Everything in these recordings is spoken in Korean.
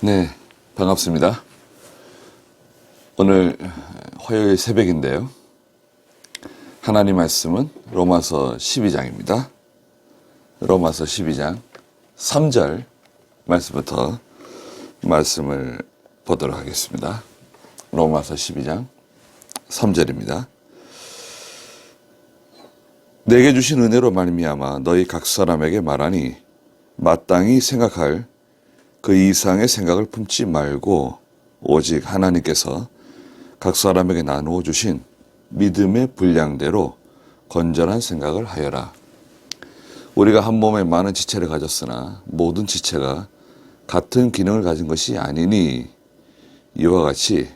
네, 반갑습니다. 오늘 화요일 새벽인데요. 하나님 말씀은 로마서 12장입니다. 로마서 12장 3절 말씀부터 말씀을 보도록 하겠습니다. 로마서 12장 3절입니다. 내게 주신 은혜로 말미암아 너희 각 사람에게 말하니 마땅히 생각할 그 이상의 생각을 품지 말고 오직 하나님께서 각 사람에게 나누어 주신 믿음의 분량대로 건전한 생각을 하여라. 우리가 한 몸에 많은 지체를 가졌으나 모든 지체가 같은 기능을 가진 것이 아니니 이와 같이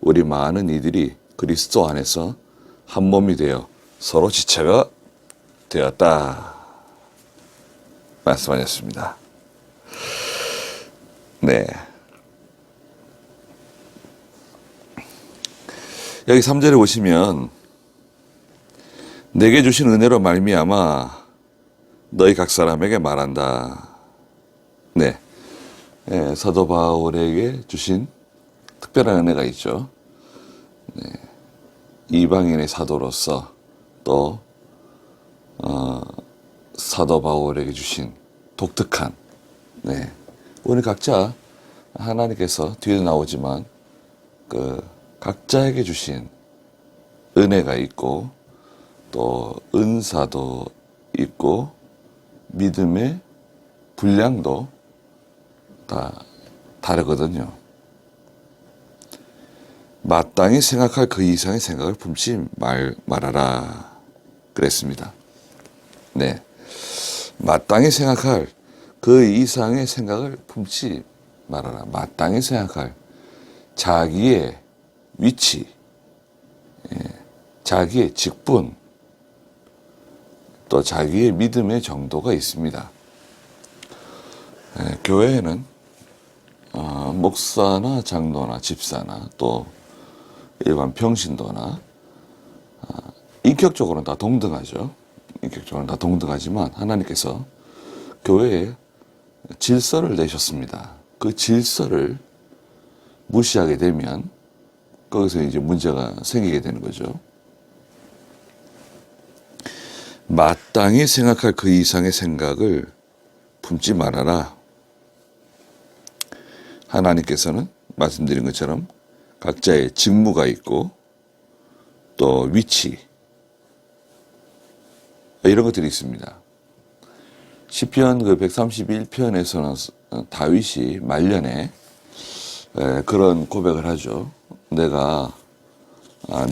우리 많은 이들이 그리스도 안에서 한 몸이 되어 서로 지체가 되었다. 말씀하셨습니다. 네. 여기 3절에 보시면 내게 주신 은혜로 말미암아 너희 각 사람에게 말한다. 네. 네, 사도 바울에게 주신 특별한 은혜가 있죠. 네. 이방인의 사도로서 또 사도 바울에게 주신 독특한 네. 우리 각자 하나님께서 뒤에 나오지만 그 각자에게 주신 은혜가 있고 또 은사도 있고 믿음의 분량도 다 다르거든요. 마땅히 생각할 그 이상의 생각을 품지 말아라 그랬습니다. 네, 마땅히 생각할 그 이상의 생각을 품지 말아라. 마땅히 생각할 자기의 위치, 자기의 직분, 또 자기의 믿음의 정도가 있습니다. 교회에는 목사나 장로나 집사나 또 일반 평신도나 인격적으로는 다 동등하죠. 인격적으로는 다 동등하지만 하나님께서 교회에 질서를 내셨습니다. 그 질서를 무시하게 되면 거기서 이제 문제가 생기게 되는 거죠. 마땅히 생각할 그 이상의 생각을 품지 말아라. 하나님께서는 말씀드린 것처럼 각자의 직무가 있고 또 위치 이런 것들이 있습니다. 시편 그 131편에서는 다윗이 말년에 그런 고백을 하죠. 내가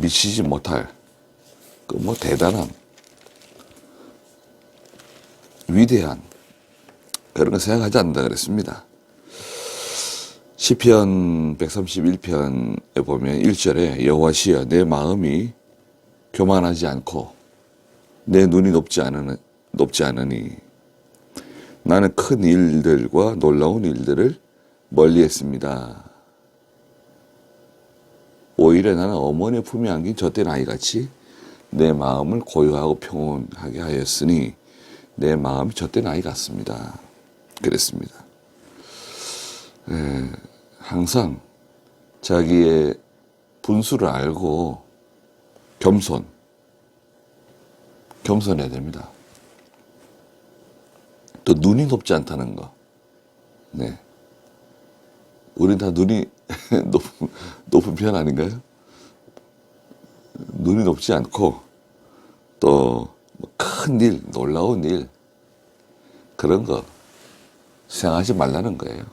미치지 못할 그 뭐 대단한 위대한 그런 거 생각하지 않는다 그랬습니다. 시편 131편에 보면 1절에 여호와시여 내 마음이 교만하지 않고 내 눈이 높지 않으니 나는 큰 일들과 놀라운 일들을 멀리했습니다. 오히려 나는 어머니의 품에 안긴 젖된 아이같이 내 마음을 고요하고 평온하게 하였으니 내 마음이 젖된 아이 같습니다. 그랬습니다. 항상 자기의 분수를 알고 겸손해야 됩니다. 또 눈이 높지 않다는 거. 네. 우린 다 눈이 높은 편 아닌가요? 눈이 높지 않고 또 큰 일, 놀라운 일 그런 거 생각하지 말라는 거예요.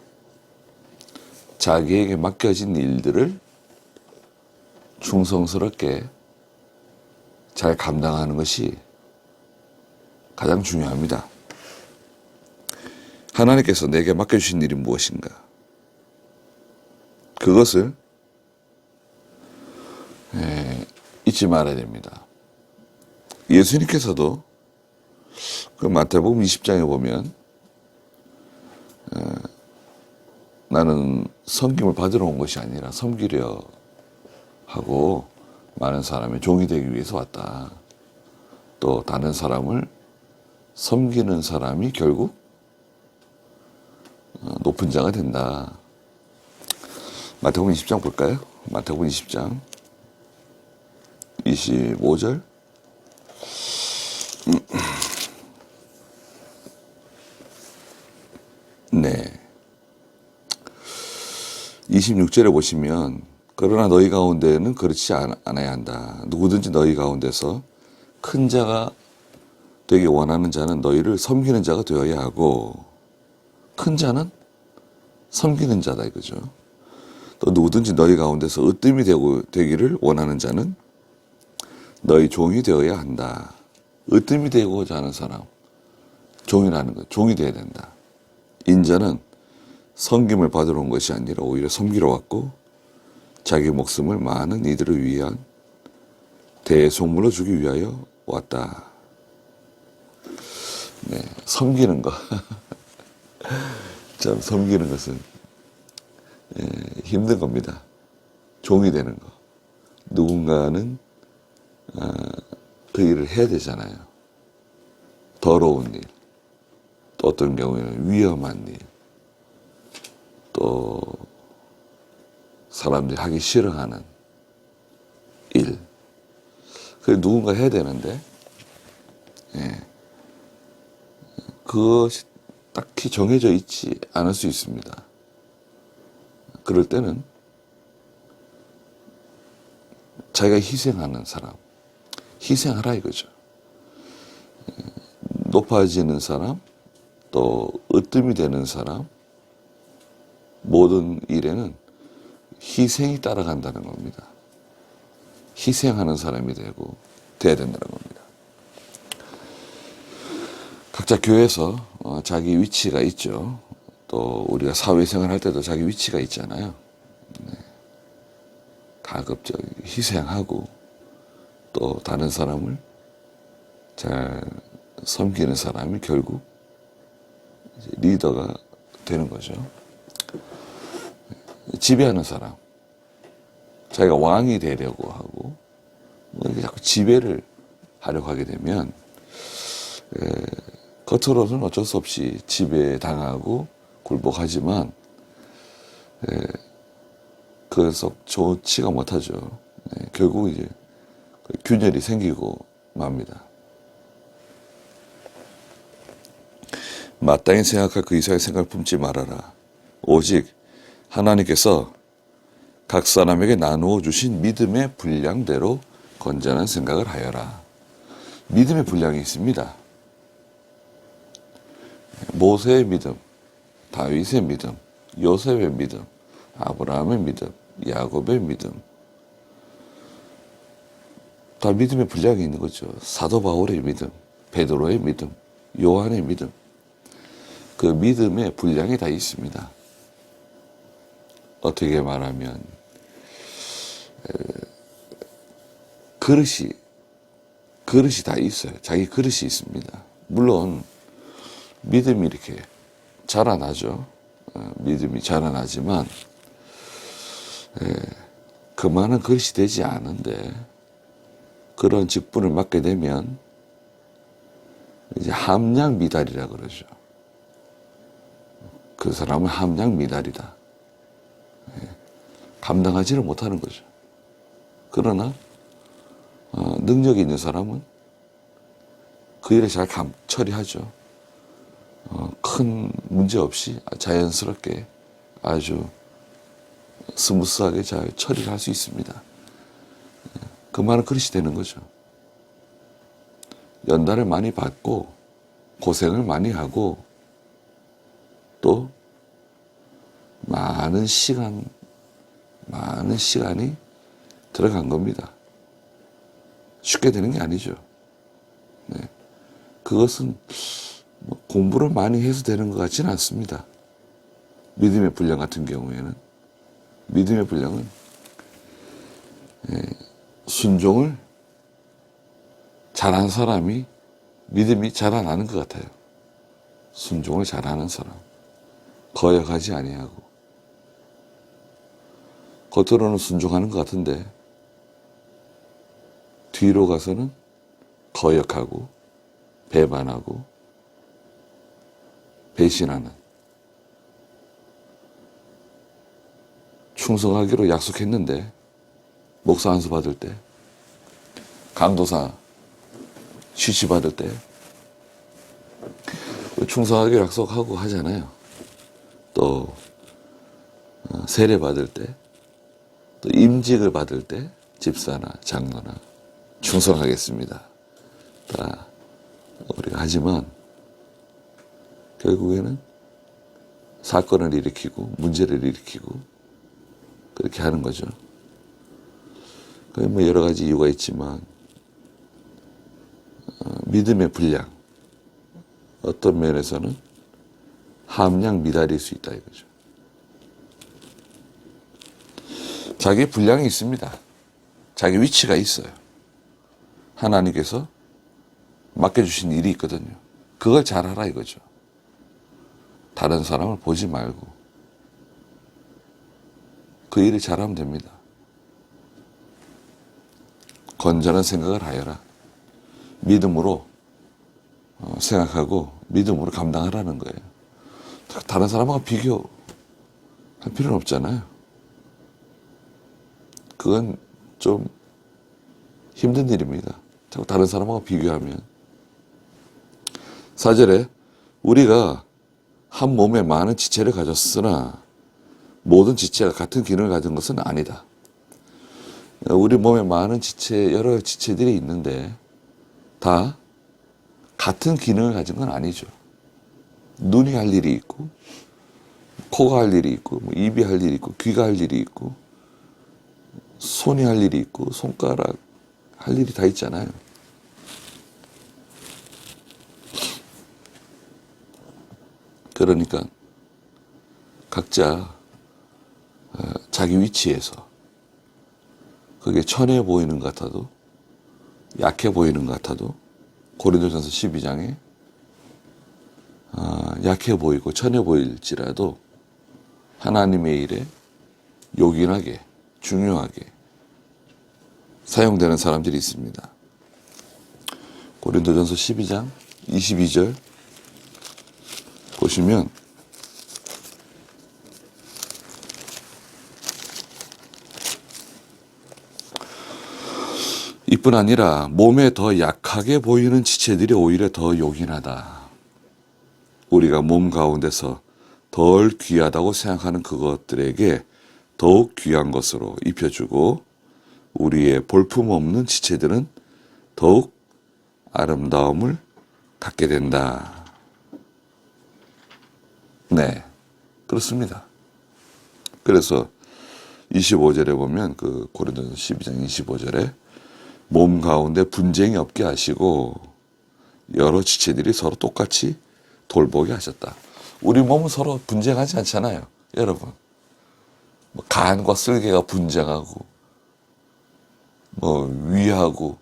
자기에게 맡겨진 일들을 충성스럽게 잘 감당하는 것이 가장 중요합니다. 하나님께서 내게 맡겨주신 일이 무엇인가? 그것을 잊지 말아야 됩니다. 예수님께서도 그 마태복음 20장에 보면 나는 섬김을 받으러 온 것이 아니라 섬기려 하고 많은 사람의 종이 되기 위해서 왔다. 또 다른 사람을 섬기는 사람이 결국 높은 자가 된다. 마태복음 20장 볼까요? 마태복음 20장 25절. 네. 26절에 보시면 그러나 너희 가운데는 그렇지 않아야 한다. 누구든지 너희 가운데서 큰 자가 되기 원하는 자는 너희를 섬기는 자가 되어야 하고, 큰 자는 섬기는 자다 이거죠. 또 누구든지 너희 가운데서 으뜸이 되기를 원하는 자는 너희 종이 되어야 한다. 으뜸이 되고자 하는 사람, 종이라는 것, 종이 되어야 된다. 인자는 섬김을 받으러 온 것이 아니라 오히려 섬기러 왔고 자기 목숨을 많은 이들을 위한 대속물로 주기 위하여 왔다. 네, 섬기는 것. 참 섬기는 것은 힘든 겁니다. 종이 되는 거. 누군가는 그 일을 해야 되잖아요. 더러운 일, 또 어떤 경우에는 위험한 일, 또 사람들이 하기 싫어하는 일. 그게 누군가 해야 되는데 그것이 딱히 정해져 있지 않을 수 있습니다. 그럴 때는 자기가 희생하는 사람, 희생하라 이거죠. 높아지는 사람, 또 으뜸이 되는 사람, 모든 일에는 희생이 따라간다는 겁니다. 희생하는 사람이 돼야 된다는 겁니다. 각자 교회에서 자기 위치가 있죠. 또 우리가 사회생활 할 때도 자기 위치가 있잖아요. 가급적 희생하고 또 다른 사람을 잘 섬기는 사람이 결국 이제 리더가 되는 거죠. 지배하는 사람, 자기가 왕이 되려고 하고 자꾸 지배를 하려고 하게 되면 겉으로는 어쩔 수 없이 지배당하고 굴복하지만 그래서 좋지가 못하죠. 결국 이제 균열이 생기고 맙니다. 마땅히 생각할 그 이상의 생각을 품지 말아라. 오직 하나님께서 각 사람에게 나누어 주신 믿음의 분량대로 건전한 생각을 하여라. 믿음의 분량이 있습니다. 모세의 믿음, 다윗의 믿음, 요셉의 믿음, 아브라함의 믿음, 야곱의 믿음, 다 믿음의 분량이 있는 거죠. 사도 바울의 믿음, 베드로의 믿음, 요한의 믿음, 그 믿음의 분량이 다 있습니다. 어떻게 말하면 그릇이 다 있어요. 자기 그릇이 있습니다. 물론 믿음이 이렇게 자라나죠. 믿음이 자라나지만 그만한 그릇이 되지 않은데 그런 직분을 맡게 되면 이제 함량 미달이라 그러죠. 그 사람은 함량 미달이다. 감당하지를 못하는 거죠. 그러나 능력이 있는 사람은 그 일을 잘 처리하죠. 큰 문제 없이 자연스럽게 아주 스무스하게 잘 처리를 할 수 있습니다. 그만한 그릇이 되는 거죠. 연단을 많이 받고 고생을 많이 하고 또 많은 시간이 들어간 겁니다. 쉽게 되는 게 아니죠. 그것은 공부를 많이 해서 되는 것 같지는 않습니다. 믿음의 분량 같은 경우에는 믿음의 분량은 순종을 잘한 사람이 믿음이 자라나는 것 같아요. 순종을 잘하는 사람, 거역하지 아니하고 겉으로는 순종하는 것 같은데 뒤로 가서는 거역하고 배반하고 배신하는 충성하기로 약속했는데, 목사 안수 받을 때, 강도사 취취받을 때 충성하기로 약속하고 하잖아요. 또 세례 받을 때, 또 임직을 받을 때 집사나 장로나 충성하겠습니다. 다 우리가 하지만 결국에는 사건을 일으키고 문제를 일으키고 그렇게 하는 거죠. 뭐 여러 가지 이유가 있지만 믿음의 분량, 어떤 면에서는 함량 미달일 수 있다 이거죠. 자기 분량이 있습니다. 자기 위치가 있어요. 하나님께서 맡겨주신 일이 있거든요. 그걸 잘하라 이거죠. 다른 사람을 보지 말고 그 일을 잘하면 됩니다. 건전한 생각을 하여라. 믿음으로 생각하고 믿음으로 감당하라는 거예요. 다른 사람하고 비교할 필요는 없잖아요. 그건 좀 힘든 일입니다. 자꾸 다른 사람하고 비교하면. 4절에 우리가 한 몸에 많은 지체를 가졌으나 모든 지체가 같은 기능을 가진 것은 아니다. 우리 몸에 많은 지체, 여러 지체들이 있는데 다 같은 기능을 가진 건 아니죠. 눈이 할 일이 있고, 코가 할 일이 있고, 입이 할 일이 있고, 귀가 할 일이 있고, 손이 할 일이 있고, 손가락 할 일이 다 있잖아요. 그러니까 각자 자기 위치에서 그게 천해 보이는 것 같아도 약해 보이는 것 같아도 고린도전서 12장에 약해 보이고 천해 보일지라도 하나님의 일에 요긴하게 중요하게 사용되는 사람들이 있습니다. 고린도전서 12장 22절 보시면 이뿐 아니라 몸에 더 약하게 보이는 지체들이 오히려 더 요긴하다. 우리가 몸 가운데서 덜 귀하다고 생각하는 그것들에게 더욱 귀한 것으로 입혀주고 우리의 볼품없는 지체들은 더욱 아름다움을 갖게 된다. 네, 그렇습니다. 그래서 25절에 보면 그 고린도전서 12장 25절에 몸 가운데 분쟁이 없게 하시고 여러 지체들이 서로 똑같이 돌보게 하셨다. 우리 몸은 서로 분쟁하지 않잖아요, 여러분. 뭐 간과 쓸개가 분쟁하고, 뭐 위하고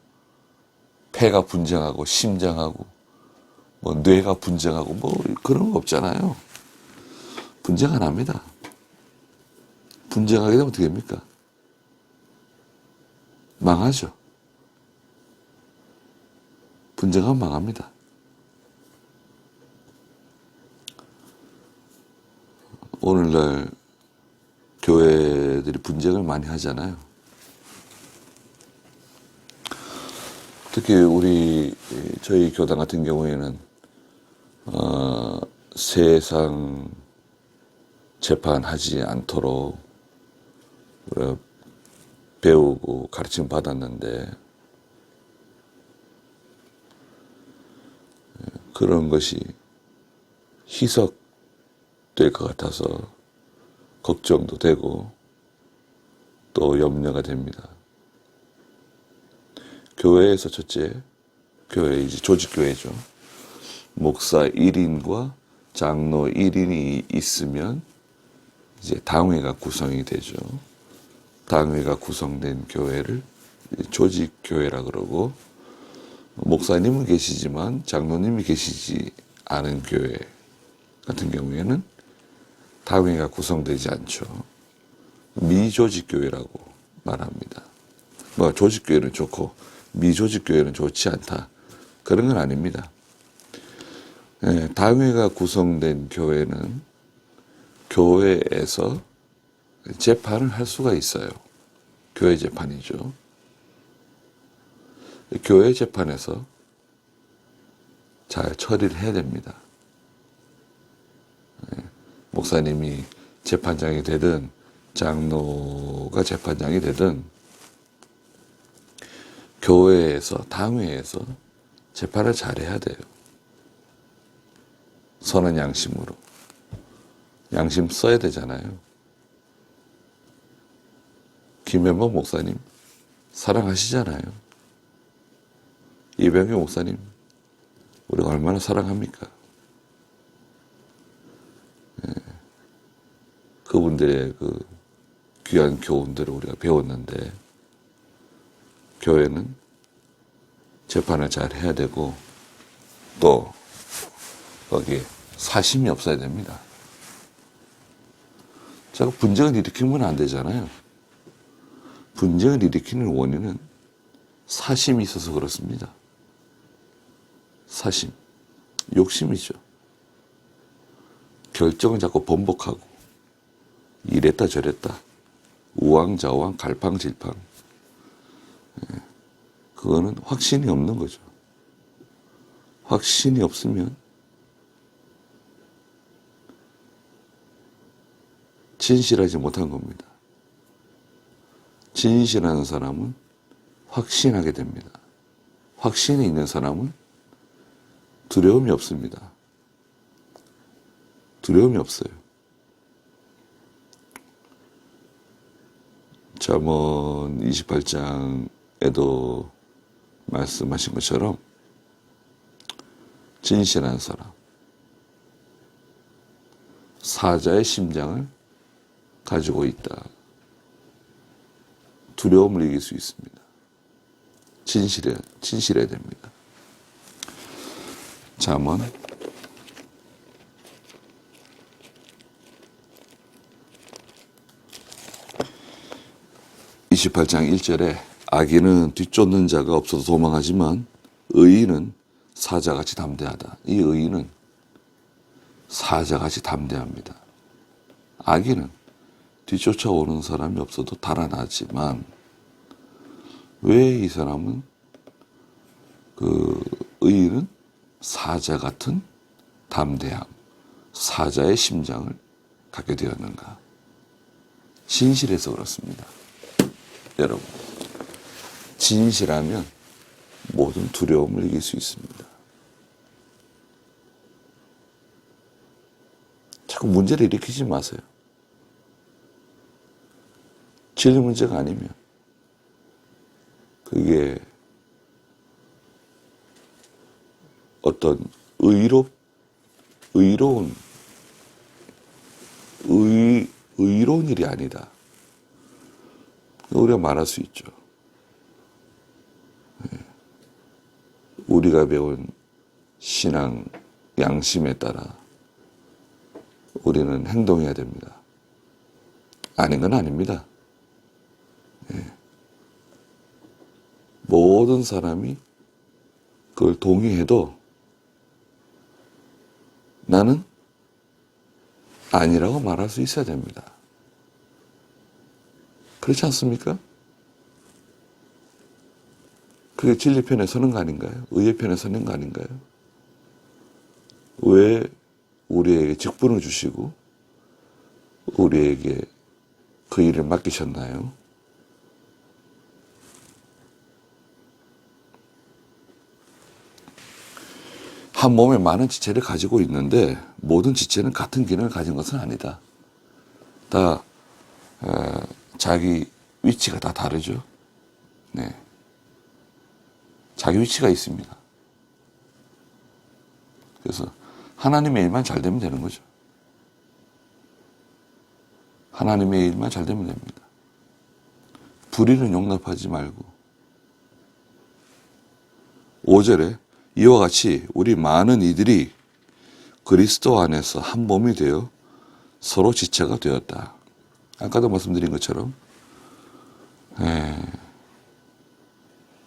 폐가 분쟁하고 심장하고 뭐 뇌가 분쟁하고 뭐 그런 거 없잖아요. 분쟁 안 합니다. 분쟁하게 되면 어떻게 됩니까? 망하죠. 분쟁하면 망합니다. 오늘날 교회들이 분쟁을 많이 하잖아요. 특히 저희 교단 같은 경우에는 세상 재판하지 않도록 배우고 가르침 받았는데 그런 것이 희석될 것 같아서 걱정도 되고 또 염려가 됩니다. 교회에서 첫째, 교회 이제 조직교회죠. 목사 1인과 장로 1인이 있으면 이제 당회가 구성이 되죠. 당회가 구성된 교회를 조직교회라 그러고 목사님은 계시지만 장로님이 계시지 않은 교회 같은 경우에는 당회가 구성되지 않죠. 미조직교회라고 말합니다. 뭐 조직교회는 좋고 미조직교회는 좋지 않다. 그런 건 아닙니다. 당회가 구성된 교회는 교회에서 재판을 할 수가 있어요. 교회 재판이죠. 교회 재판에서 잘 처리를 해야 됩니다. 목사님이 재판장이 되든 장로가 재판장이 되든 교회에서 당회에서 재판을 잘해야 돼요. 선한 양심으로. 양심 써야 되잖아요. 김현범 목사님 사랑하시잖아요. 이병규 목사님 우리가 얼마나 사랑합니까? 그분들의 그 귀한 교훈들을 우리가 배웠는데 교회는 재판을 잘 해야 되고 또 거기에 사심이 없어야 됩니다. 자꾸 분쟁을 일으키면 안 되잖아요. 분쟁을 일으키는 원인은 사심이 있어서 그렇습니다. 사심, 욕심이죠. 결정을 자꾸 번복하고 이랬다 저랬다 우왕좌왕 갈팡질팡 그거는 확신이 없는 거죠. 확신이 없으면 진실하지 못한 겁니다. 진실하는 사람은 확신하게 됩니다. 확신이 있는 사람은 두려움이 없습니다. 두려움이 없어요. 잠언 28장에도 말씀하신 것처럼 진실한 사람, 사자의 심장을 가지고 있다. 두려움을 이길 수 있습니다. 진실해야 됩니다. 잠언 28장 1절에 악인은 뒤쫓는 자가 없어서 도망하지만 의인은 사자같이 담대하다. 이 의인은 사자같이 담대합니다. 악인은 뒤쫓아오는 사람이 없어도 달아나지만 왜 이 사람은 의인은 사자 같은 담대함, 사자의 심장을 갖게 되었는가? 진실해서 그렇습니다. 여러분, 진실하면 모든 두려움을 이길 수 있습니다. 자꾸 문제를 일으키지 마세요. 진리 문제가 아니면 그게 어떤 의로운 일이 아니다. 우리가 말할 수 있죠. 우리가 배운 신앙 양심에 따라 우리는 행동해야 됩니다. 아닌 건 아닙니다. 모든 사람이 그걸 동의해도 나는 아니라고 말할 수 있어야 됩니다. 그렇지 않습니까? 그게 진리 편에 서는 거 아닌가요? 의의 편에 서는 거 아닌가요? 왜 우리에게 직분을 주시고 우리에게 그 일을 맡기셨나요? 한 몸에 많은 지체를 가지고 있는데 모든 지체는 같은 기능을 가진 것은 아니다. 다 자기 위치가 다 다르죠. 네, 자기 위치가 있습니다. 그래서 하나님의 일만 잘 되면 되는 거죠. 하나님의 일만 잘 되면 됩니다. 불의는 용납하지 말고 5절에 이와 같이 우리 많은 이들이 그리스도 안에서 한 몸이 되어 서로 지체가 되었다. 아까도 말씀드린 것처럼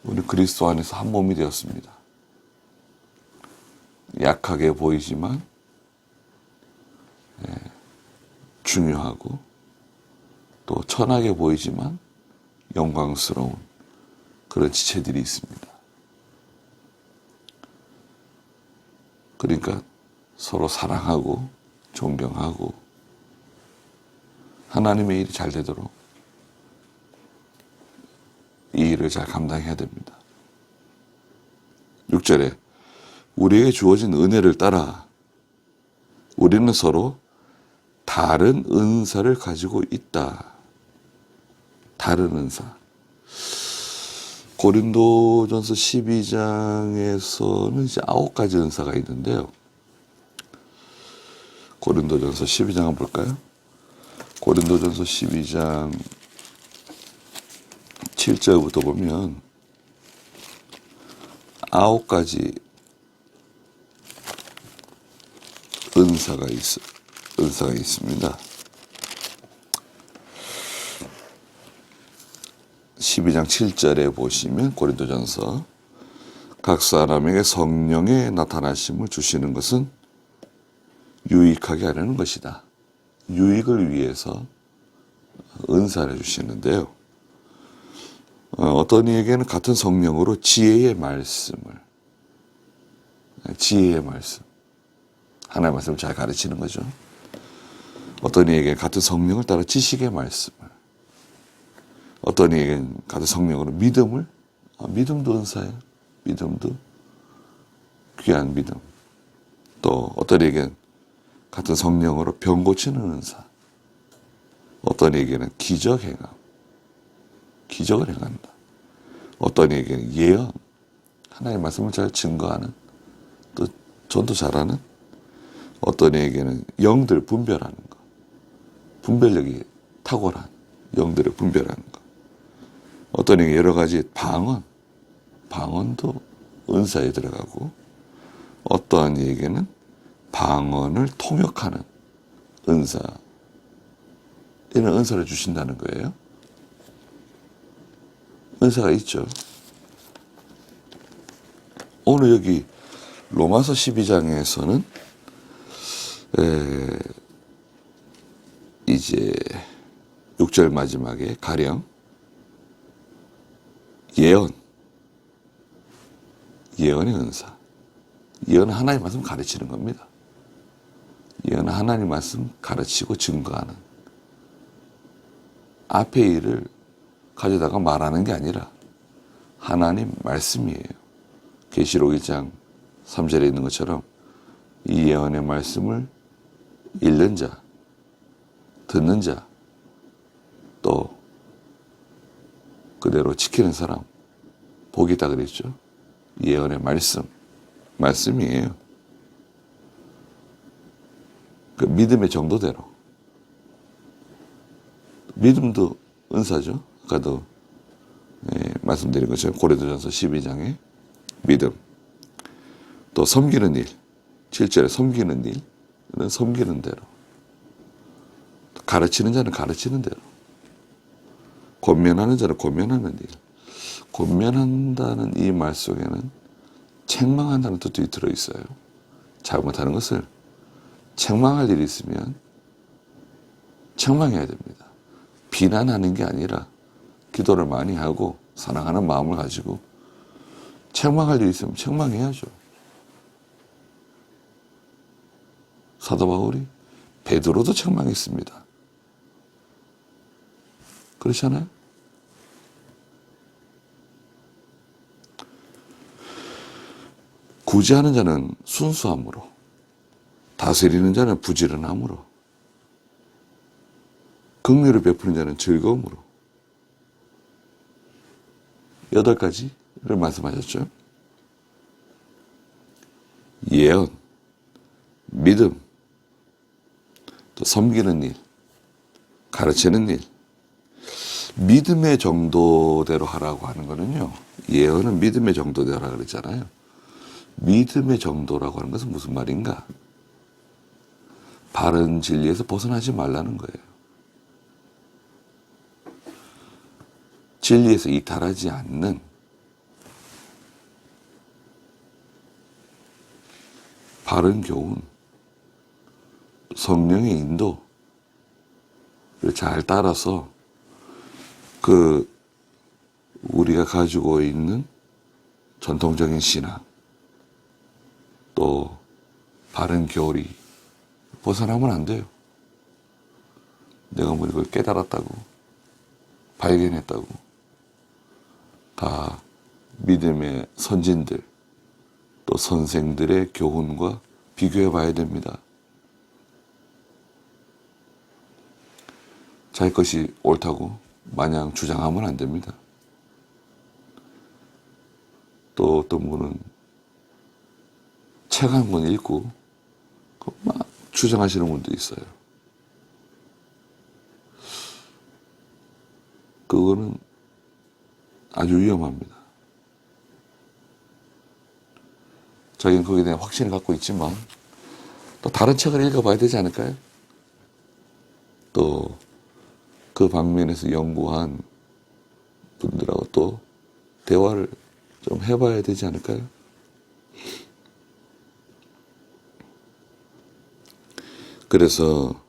우리 그리스도 안에서 한 몸이 되었습니다. 약하게 보이지만 중요하고 또 천하게 보이지만 영광스러운 그런 지체들이 있습니다. 그러니까 서로 사랑하고 존경하고 하나님의 일이 잘 되도록 이 일을 잘 감당해야 됩니다. 6절에 우리에게 주어진 은혜를 따라 우리는 서로 다른 은사를 가지고 있다. 다른 은사. 고린도전서 12장에서는 이제 9가지 은사가 있는데요. 고린도전서 12장 한번 볼까요? 고린도전서 12장 7절부터 보면 9가지 은사가 있습니다. 12장 7절에 보시면 고린도전서 각 사람에게 성령의 나타나심을 주시는 것은 유익하게 하려는 것이다. 유익을 위해서 은사를 주시는데요. 어떤 이에게는 같은 성령으로 지혜의 말씀, 하나님의 말씀을 잘 가르치는 거죠. 어떤 이에게는 같은 성령을 따라 지식의 말씀을, 어떤 이에게는 같은 성령으로 믿음을, 믿음도 은사예요. 믿음도 귀한 믿음. 또 어떤 이에게는 같은 성령으로 병 고치는 은사, 어떤 이에게는 기적 행함, 기적을 행한다. 어떤 이에게는 예언, 하나님의 말씀을 잘 증거하는, 또 전도 잘하는, 어떤 이에게는 영들 분별하는 것, 분별력이 탁월한 영들을 분별하는 것, 어떤 이에게 여러 가지 방언도 은사에 들어가고, 어떠한 이에게는 방언을 통역하는 은사, 이런 은사를 주신다는 거예요. 은사가 있죠. 오늘 여기 로마서 12장에서는 이제 6절 마지막에 가령 예언의 은사. 예언은 하나님의 말씀 가르치는 겁니다. 예언은 하나님의 말씀 가르치고 증거하는, 앞의 일을 가져다가 말하는 게 아니라 하나님 말씀이에요. 계시록 1장 3절에 있는 것처럼 이 예언의 말씀을 읽는 자, 듣는 자, 또 그대로 지키는 사람 복이 있다 그랬죠. 예언의 말씀이에요. 그 믿음의 정도대로. 믿음도 은사죠. 아까도 말씀드린 것처럼 고린도전서 12장의 믿음. 또 섬기는 일, 7절에 섬기는 일은 섬기는 대로, 가르치는 자는 가르치는 대로, 권면하는 자는 권면하는 일. 권면한다는 이 말 속에는 책망한다는 뜻도 들어있어요. 잘못하는 것을 책망할 일이 있으면 책망해야 됩니다. 비난하는 게 아니라 기도를 많이 하고 사랑하는 마음을 가지고 책망할 일이 있으면 책망해야죠. 사도 바울이 베드로도 책망했습니다. 그렇잖아요? 구제하는 자는 순수함으로, 다스리는 자는 부지런함으로, 긍휼을 베푸는 자는 즐거움으로. 8가지를 말씀하셨죠. 예언, 믿음, 또 섬기는 일, 가르치는 일. 믿음의 정도대로 하라고 하는 거는요, 예언은 믿음의 정도대로 하라고 그랬잖아요. 믿음의 정도라고 하는 것은 무슨 말인가? 바른 진리에서 벗어나지 말라는 거예요. 진리에서 이탈하지 않는, 바른 교훈, 성령의 인도를 잘 따라서 그 우리가 가지고 있는 전통적인 신앙, 또 바른 교리 벗어나면 안 돼요. 내가 뭐 이걸 깨달았다고, 발견했다고, 다 믿음의 선진들, 또 선생들의 교훈과 비교해 봐야 됩니다. 자기 것이 옳다고 마냥 주장하면 안 됩니다. 또 어떤 분은 책 한 권 읽고 막 주장하시는 분도 있어요. 그거는 아주 위험합니다. 자기는 거기에 대한 확신을 갖고 있지만 또 다른 책을 읽어봐야 되지 않을까요? 또 그 방면에서 연구한 분들하고 또 대화를 좀 해봐야 되지 않을까요? 그래서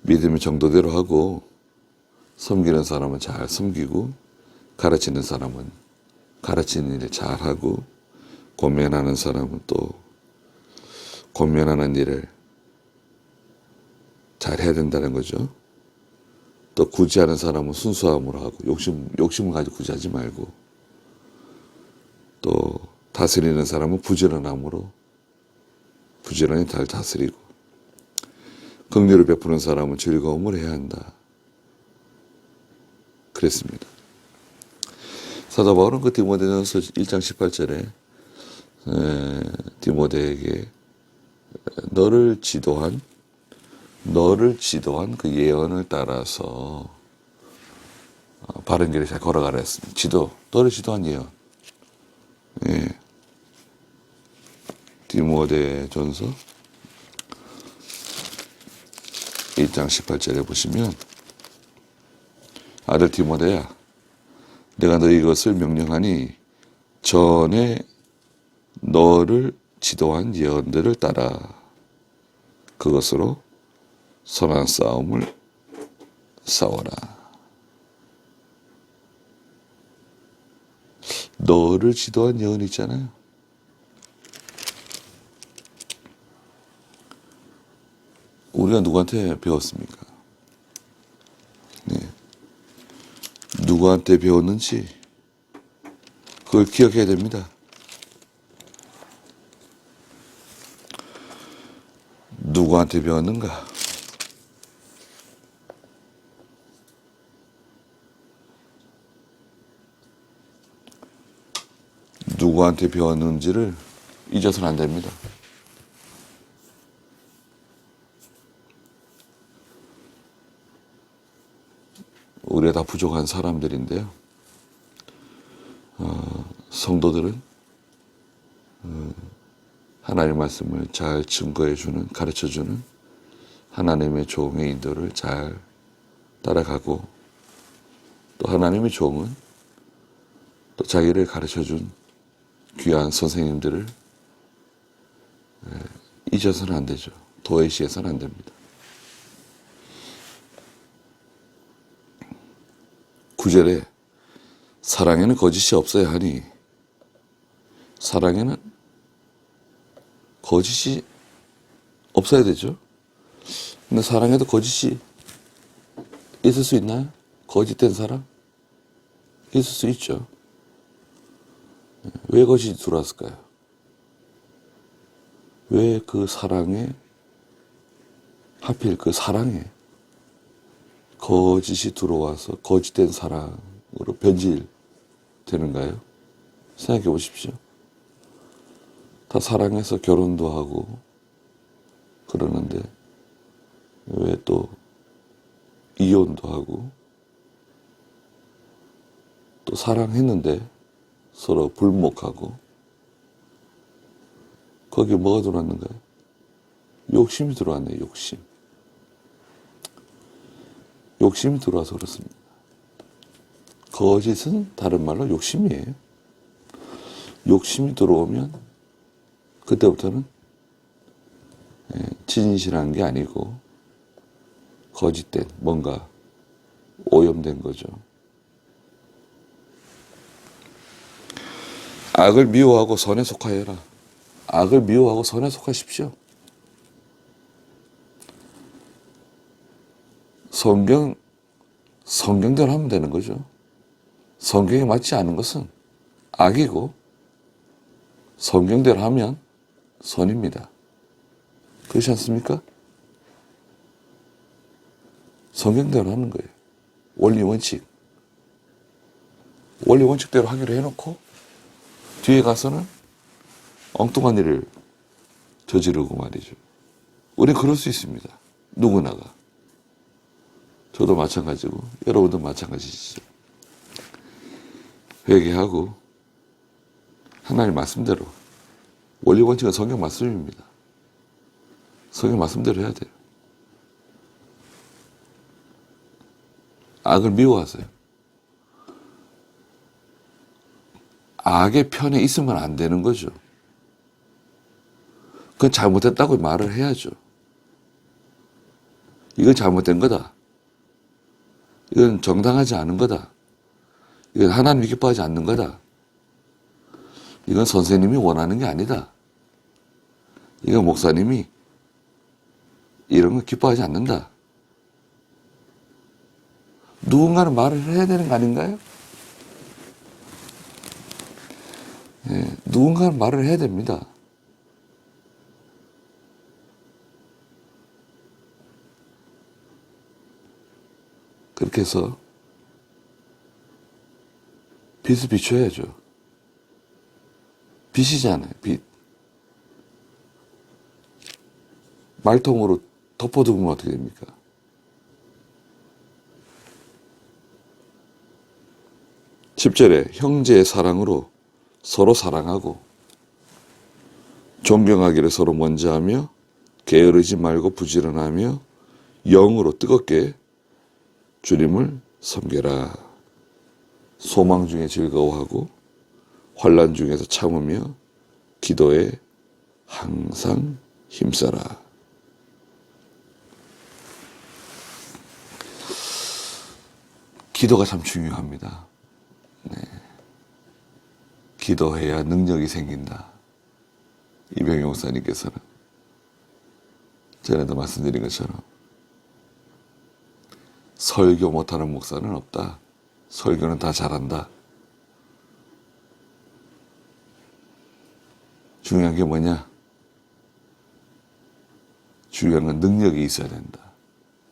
믿음의 정도대로 하고 섬기는 사람은 잘 섬기고 가르치는 사람은 가르치는 일을 잘하고 권면하는 사람은 또 권면하는 일을 잘 해야 된다는 거죠. 또 구제하는 사람은 순수함으로 하고 욕심을 가지고 구제하지 말고 또 다스리는 사람은 부지런함으로 부지런히 잘 다스리고 긍휼을 베푸는 사람은 즐거움을 해야 한다. 그랬습니다. 사도 바울은 그 디모데전서 1장 18절에 디모데에게 너를 지도한 그 예언을 따라서 바른 길을 잘 걸어가라 했습니다. 너를 지도한 예언. 예. 디모데전서 1장 18절에 보시면 아들 디모데야 내가 너희 이것을 명령하니 전에 너를 지도한 예언들을 따라 그것으로 선한 싸움을 싸워라. 너를 지도한 예언 있잖아요. 우리가 누구한테 배웠습니까? 네. 누구한테 배웠는지 그걸 기억해야 됩니다. 누구한테 배웠는가? 누구한테 배웠는지를 잊어서는 안 됩니다. 우리가 다 부족한 사람들인데요. 성도들은 하나님의 말씀을 잘 증거해주는, 가르쳐주는 하나님의 종의 인도를 잘 따라가고 또 하나님의 종은 또 자기를 가르쳐준 귀한 선생님들을 잊어서는 안 되죠. 도외시해서는 안 됩니다. 9절에 사랑에는 거짓이 없어야 하니 사랑에는 거짓이 없어야 되죠. 근데 사랑에도 거짓이 있을 수 있나요? 거짓된 사랑? 있을 수 있죠. 왜 거짓이 들어왔을까요? 왜 그 사랑에 하필 그 사랑에 거짓이 들어와서 거짓된 사랑으로 변질되는가요? 생각해 보십시오. 다 사랑해서 결혼도 하고 그러는데 왜 또 이혼도 하고 또 사랑했는데 서로 불목하고 거기에 뭐가 들어왔는가요? 욕심이 들어왔네요. 욕심이 들어와서 그렇습니다. 거짓은 다른 말로 욕심이에요. 욕심이 들어오면 그때부터는 진실한 게 아니고 거짓된 뭔가 오염된 거죠. 악을 미워하고 선에 속하여라. 악을 미워하고 선에 속하십시오. 성경대로 하면 되는 거죠. 성경에 맞지 않은 것은 악이고 성경대로 하면 선입니다. 그렇지 않습니까? 성경대로 하는 거예요. 원리 원칙. 원리 원칙대로 하기로 해놓고 뒤에 가서는 엉뚱한 일을 저지르고 말이죠. 우리는 그럴 수 있습니다. 누구나가. 저도 마찬가지고 여러분도 마찬가지시죠. 회개하고 하나님 말씀대로, 원리 원칙은 성경 말씀입니다. 성경 말씀대로 해야 돼요. 악을 미워하세요. 악의 편에 있으면 안 되는 거죠. 그건 잘못했다고 말을 해야죠. 이건 잘못된 거다. 이건 정당하지 않은 거다. 이건 하나님이 기뻐하지 않는 거다. 이건 선생님이 원하는 게 아니다. 이건 목사님이 이런 거 기뻐하지 않는다. 누군가는 말을 해야 되는 거 아닌가요? 예, 누군가는 말을 해야 됩니다. 그렇게 해서 빛을 비춰야죠. 빛이잖아요, 빛. 말통으로 덮어두면 어떻게 됩니까? (10절에) 형제의 사랑으로 서로 사랑하고 존경하기를 서로 먼저 하며 게으르지 말고 부지런하며 영으로 뜨겁게 주님을 섬겨라. 소망 중에 즐거워하고 환난 중에서 참으며 기도에 항상 힘써라. 기도가 참 중요합니다. 네. 기도해야 능력이 생긴다. 이병용 목사님께서는 전에도 말씀드린 것처럼 설교 못하는 목사는 없다. 설교는 다 잘한다. 중요한 게 뭐냐? 중요한 건 능력이 있어야 된다.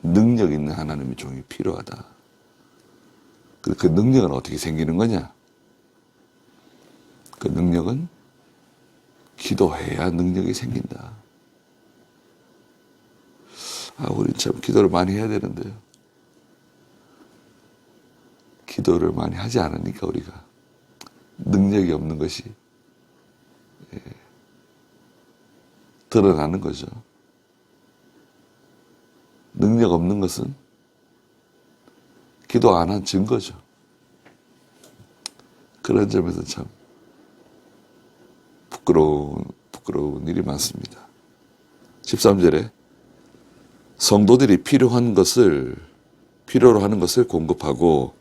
능력 있는 하나님의 종이 필요하다. 그 능력은 어떻게 생기는 거냐? 그 능력은 기도해야 능력이 생긴다. 우리 참 기도를 많이 해야 되는데요. 기도를 많이 하지 않으니까 우리가 능력이 없는 것이 드러나는 거죠. 능력 없는 것은 기도 안 한 증거죠. 그런 점에서 참 부끄러운 일이 많습니다. 13절에 성도들이 필요로 하는 것을 공급하고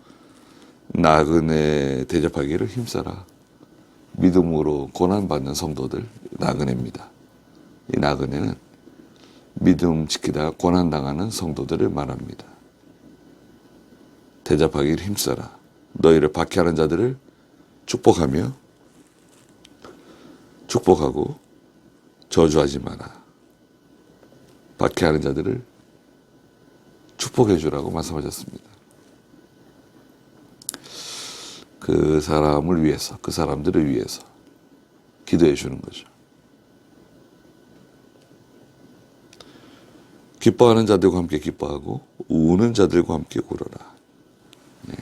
나그네 대접하기를 힘써라. 믿음으로 고난받는 성도들, 나그네입니다. 이 나그네는 믿음 지키다가 고난당하는 성도들을 말합니다. 대접하기를 힘써라. 너희를 박해하는 자들을 축복하고 저주하지 마라. 박해하는 자들을 축복해 주라고 말씀하셨습니다. 그 사람을 위해서, 그 사람들을 위해서 기도해 주는 거죠. 기뻐하는 자들과 함께 기뻐하고 우는 자들과 함께 울어라. 네.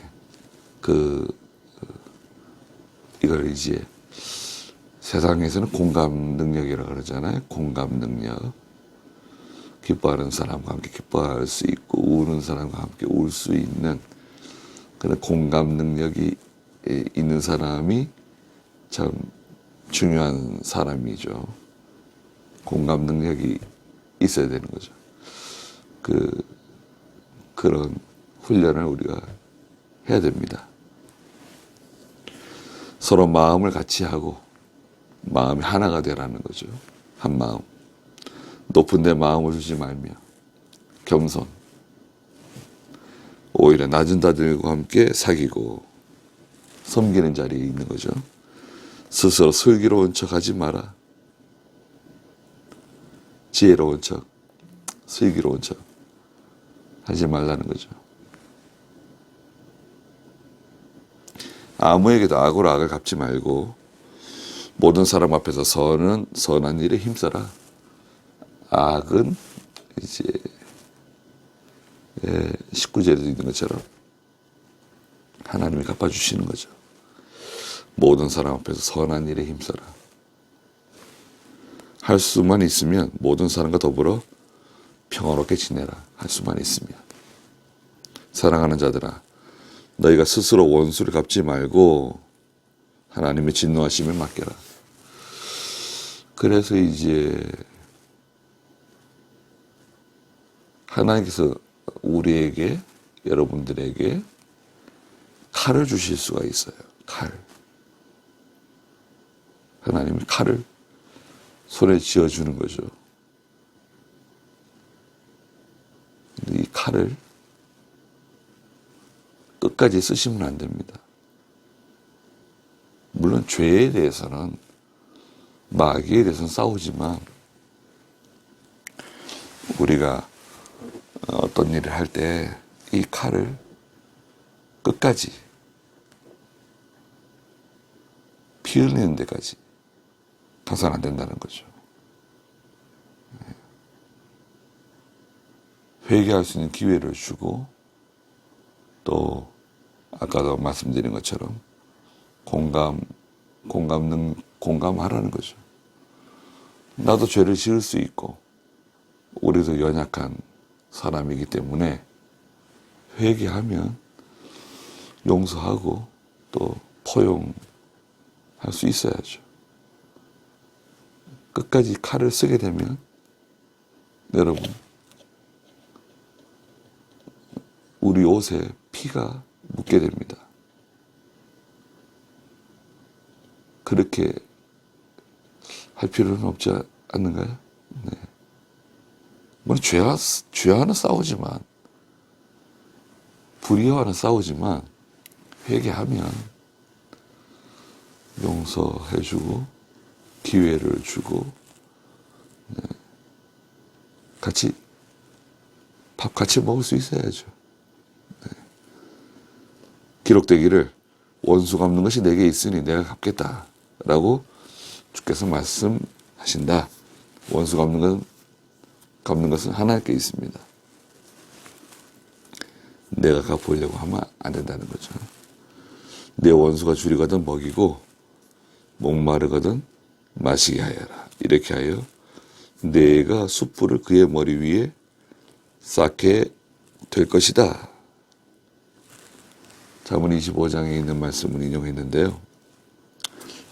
이걸 이제 세상에서는 공감 능력이라고 그러잖아요. 공감 능력. 기뻐하는 사람과 함께 기뻐할 수 있고 우는 사람과 함께 울 수 있는 그런 공감 능력이 있는 사람이 참 중요한 사람이죠. 공감 능력이 있어야 되는 거죠. 그런 훈련을 우리가 해야 됩니다. 서로 마음을 같이 하고 마음이 하나가 되라는 거죠. 한 마음. 높은 데 마음을 주지 말며 겸손. 오히려 낮은 자들과 함께 사귀고 섬기는 자리에 있는 거죠. 스스로 슬기로운 척 하지 마라. 지혜로운 척, 슬기로운 척 하지 말라는 거죠. 아무에게도 악으로 악을 갚지 말고 모든 사람 앞에서 선한 일에 힘써라. 악은 이제 19절에도 있는 것처럼 하나님이 갚아주시는 거죠. 모든 사람 앞에서 선한 일에 힘써라. 할 수만 있으면 모든 사람과 더불어 평화롭게 지내라. 할 수만 있으면. 사랑하는 자들아, 너희가 스스로 원수를 갚지 말고 하나님의 진노하심을 맡겨라. 그래서 이제 하나님께서 우리에게, 여러분들에게 칼을 주실 수가 있어요. 칼. 하나님이 칼을 손에 쥐어주는 거죠. 이 칼을 끝까지 쓰시면 안 됩니다. 물론 죄에 대해서는, 마귀에 대해서는 싸우지만 우리가 어떤 일을 할 때 이 칼을 끝까지 피 흘리는 데까지 가서는 안 된다는 거죠. 회개할 수 있는 기회를 주고 또 아까도 말씀드린 것처럼 공감하라는 거죠. 나도 죄를 지을 수 있고 우리도 연약한 사람이기 때문에 회개하면 용서하고 또 포용할 수 있어야죠. 끝까지 칼을 쓰게 되면 여러분 우리 옷에 피가 묻게 됩니다. 그렇게 할 필요는 없지 않는가요? 네. 물론 죄와는 싸우지만, 불의와는 싸우지만, 회개하면 용서해주고, 기회를 주고, 네. 밥 같이 먹을 수 있어야죠. 네. 기록되기를 원수 갚는 것이 내게 있으니 내가 갚겠다. 라고 주께서 말씀하신다. 원수 갚는 것은 하나님께 있습니다. 내가 갚으려고 하면 안 된다는 거죠. 내 원수가 줄이거든 먹이고 목마르거든 마시게 하여라. 이렇게 하여 내가 숯불을 그의 머리 위에 쌓게 될 것이다. 잠언 25장에 있는 말씀을 인용했는데요.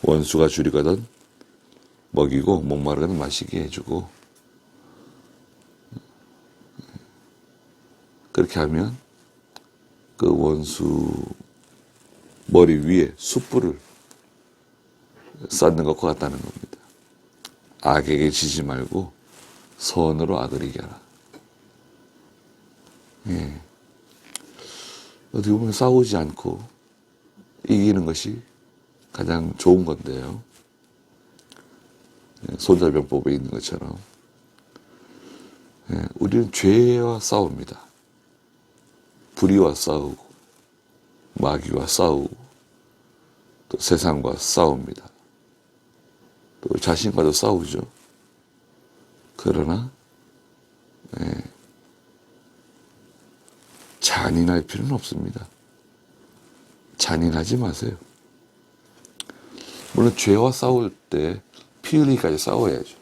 원수가 줄이거든 먹이고 목마르거든 마시게 해주고 그렇게 하면 그 원수 머리 위에 숯불을 쌓는 것과 같다는 겁니다. 악에게 지지 말고 선으로 악을 이겨라. 예. 어떻게 보면 싸우지 않고 이기는 것이 가장 좋은 건데요. 손자병법에 있는 것처럼 우리는 죄와 싸웁니다. 불의와 싸우고 마귀와 싸우고 또 세상과 싸웁니다. 또 자신과도 싸우죠. 그러나 잔인할 필요는 없습니다. 잔인하지 마세요. 물론 죄와 싸울 때 피 흘리기까지 싸워야죠.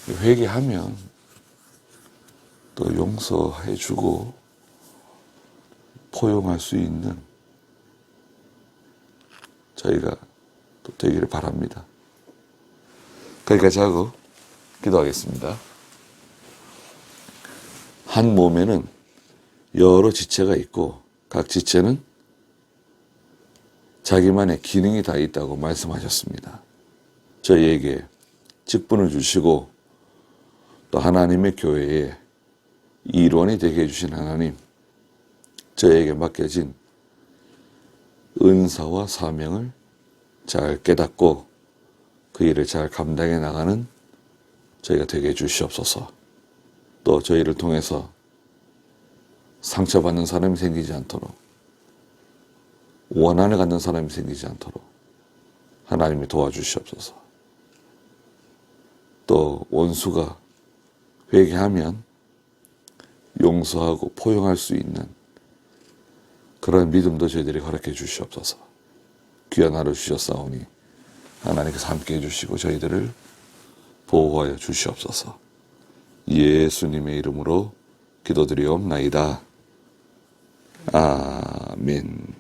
회개하면 또 용서해주고 포용할 수 있는 저희가 또 되기를 바랍니다. 거기까지 하고 기도하겠습니다. 한 몸에는 여러 지체가 있고 각 지체는 자기만의 기능이 다 있다고 말씀하셨습니다. 저희에게 직분을 주시고 또 하나님의 교회에 일원이 되게 해주신 하나님, 저희에게 맡겨진 은사와 사명을 잘 깨닫고 그 일을 잘 감당해 나가는 저희가 되게 해주시옵소서. 또 저희를 통해서 상처받는 사람이 생기지 않도록, 원한을 갖는 사람이 생기지 않도록 하나님이 도와주시옵소서. 또 원수가 회개하면 용서하고 포용할 수 있는 그런 믿음도 저희들이 허락해 주시옵소서. 귀한 하루 주셨사오니 하나님께서 함께 해주시고 저희들을 보호하여 주시옵소서. 예수님의 이름으로 기도드리옵나이다. 아멘.